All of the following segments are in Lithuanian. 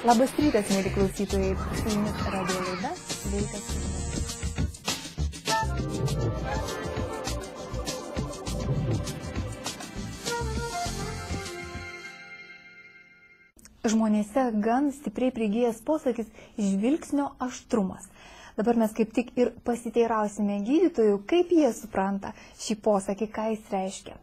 Labas rytas, mėly klausytojai. Su jumis radio laida Sveikas gyvenimas. Žmonėse gan stipriai prigijęs posakis žvilgsnio aštrumas. Dabar mes kaip tik ir pasiteirausime gydytojų, kaip jie supranta šį posakį, ką jis reiškia.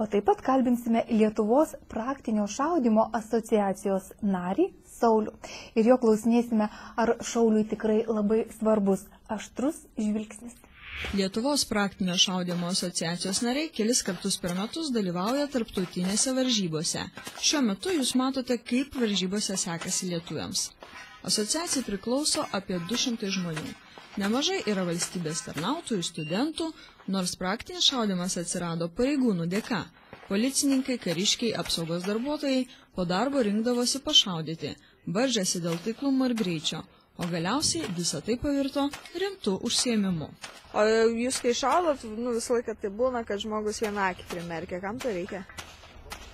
O taip pat kalbinsime Lietuvos praktinio šaudymo asociacijos narį Saulių. Ir jo klausinėsime, ar šauliui tikrai labai svarbus aštrus žvilgsnis. Lietuvos praktinio šaudymo asociacijos nariai kelis kartus per metus dalyvauja tarptautinėse varžybose. Šiuo metu jūs matote, kaip varžybose sekasi lietuviams. Asociacijai priklauso apie 200 žmonių. Nemažai yra valstybės tarnautojų, studentų, nors praktinis šaudymas atsirado pareigūnų dėka. Policininkai, kariškiai, apsaugos darbuotojai po darbo rinkdavosi pašaudyti, varžėsi dėl taiklumo ir greičio, o galiausiai visą tai pavirto rimtų užsiėmimų. O jūs kai šaudot, visą laiką tai būna, kad žmogus vieną akį primerkia. Kam to reikia?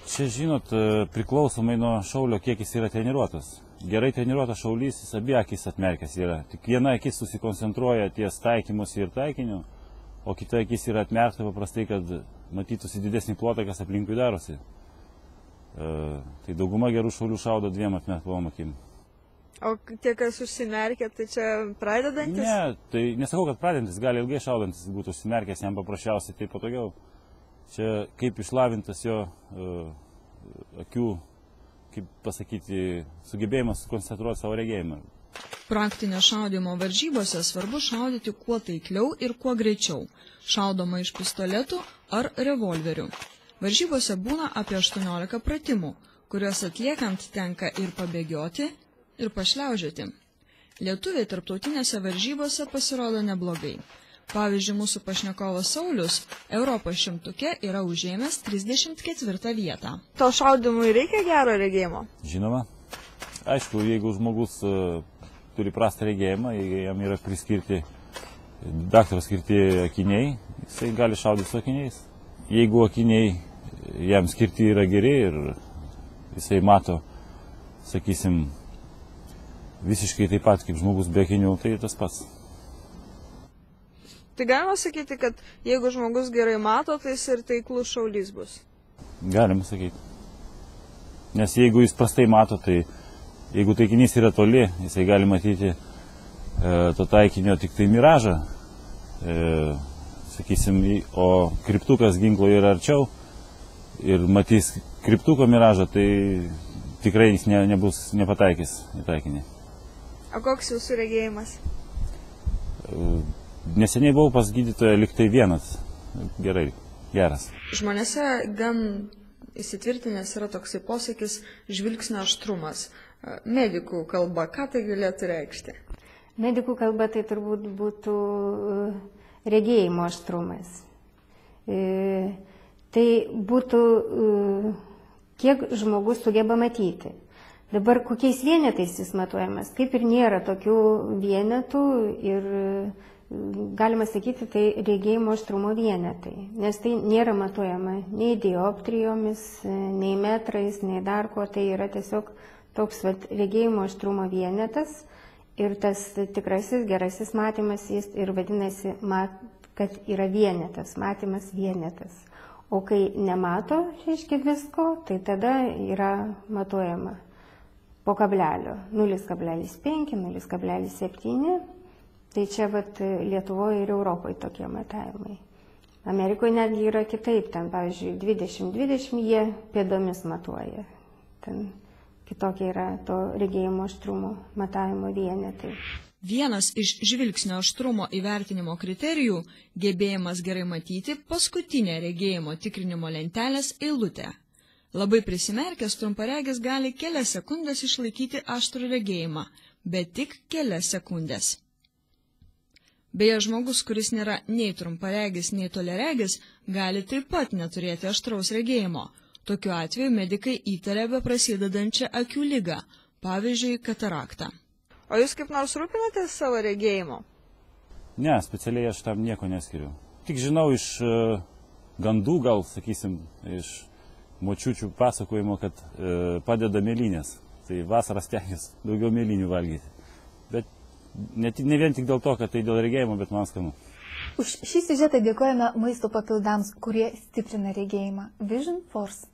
Čia, žinot, priklausomai nuo šaulio, kiek jis yra treniruotas. Gerai treniruotas šaulys, jis abi akis atmerkęs yra. Tik viena akis susikoncentruoja ties taikymus ir taikiniu, o kita akis yra atmerkta paprastai, kad matytųsi didesnį plotą, kas aplinkui darosi. Tai dauguma gerų šaulių šaudo dviem atmerktom akim. O tie, kas užsimerkia, tai čia pradedantis? Ne, tai nesakau, kad pradedantis, gali ilgai šaudantis būtų užsimerkęs, jam paprasčiausiai tai patogiau. Čia kaip išlavintas jo akių, kaip pasakyti, sugebėjimas sukoncentruoti savo regėjimą. Praktinio šaudymo varžybose svarbu šaudyti kuo taikliau ir kuo greičiau. Šaudoma iš pistoletų ar revolverių. Varžybose būna apie 18 pratimų, kuriuos atliekant tenka ir pabėgioti, ir pašliaužioti. Lietuviai tarptautinėse varžybose pasirodo neblogai. Pavyzdžiui, mūsų pašnekovas Saulius Europos šimtuke yra užėmęs 34 vietą. To šaudymui reikia gero regėjimo? Žinoma. Aišku, jeigu žmogus turi prastą regėjimą, jeigu jam yra priskirti, daktaras skirti akiniai, jisai gali šaudyti su akiniais. Jeigu akiniai jam skirti yra geri ir jisai mato, sakysim, visiškai taip pat kaip žmogus be akinių, tai tas pats. Tai galima sakyti, kad jeigu žmogus gerai mato, tai jis ir taiklus šaulys bus? Galima sakyti. Nes jeigu jis prastai mato, tai jeigu taikinys yra toli, jisai gali matyti to taikinio tik tai miražą, sakysim, o kryptukas ginklo yra arčiau ir matys kryptuko miražą, tai tikrai jis nebus nepataikys į taikinį. O koks jūsų regėjimas? Neseniai buvau pas gydytoją liktai vienas. Gerai, geras. Žmonėse gan įsitvirtinęs yra toksai posakis žvilgsnio aštrumas. Medikų kalba, ką tai galėtų reikšti? Medikų kalba tai turbūt būtų regėjimo aštrumas. Tai būtų, kiek žmogus sugeba matyti. Dabar kokiais vienetais jis matuojamas, kaip ir nėra tokių vienetų ir galima sakyti, tai regėjimo aštrumo vienetai, nes tai nėra matuojama nei dioptrijomis, nei metrais, nei dar ko, tai yra tiesiog toks regėjimo aštrumo vienetas ir tas tikrasis gerasis matymas jis ir vadinasi, kad yra vienetas, matymas vienetas. O kai nemato, reiškia visko, tai tada yra matuojama po kablelio 0,5, 0,7. Tai čia Lietuvoje ir Europoje tokie matavimai. Amerikoje netgi yra kitaip, ten pavyzdžiui 20-20 jie pėdomis matuoja. Ten kitokie yra to regėjimo aštrumo matavimo vienetai. Vienas iš žvilgsnio aštrumo įvertinimo kriterijų – gebėjimas gerai matyti paskutinę regėjimo tikrinimo lentelės eilutę. Labai prisimerkęs trumparegis gali kelias sekundės išlaikyti aštrų regėjimą, bet tik kelias sekundės. Beje, žmogus, kuris nėra nei trumparegis, nei toliaregis, gali taip pat neturėti aštraus regėjimo. Tokiu atveju medikai įtaria beprasidedančią akių ligą, pavyzdžiui, kataraktą. O jūs kaip nors rūpinatės savo regėjimu? Ne, specialiai aš tam nieko neskiriu. Tik žinau iš gandų, gal, sakysim, iš močiučių pasakojimo, kad padeda mėlynės. Tai vasarą stengiuosi daugiau mėlynių valgyti. Bet ne vien tik dėl to, kad tai dėl regėjimo, bet man skanu. Už šį siužetą dėkojame maisto papildams, kurie stiprina regėjimą. Vision Force.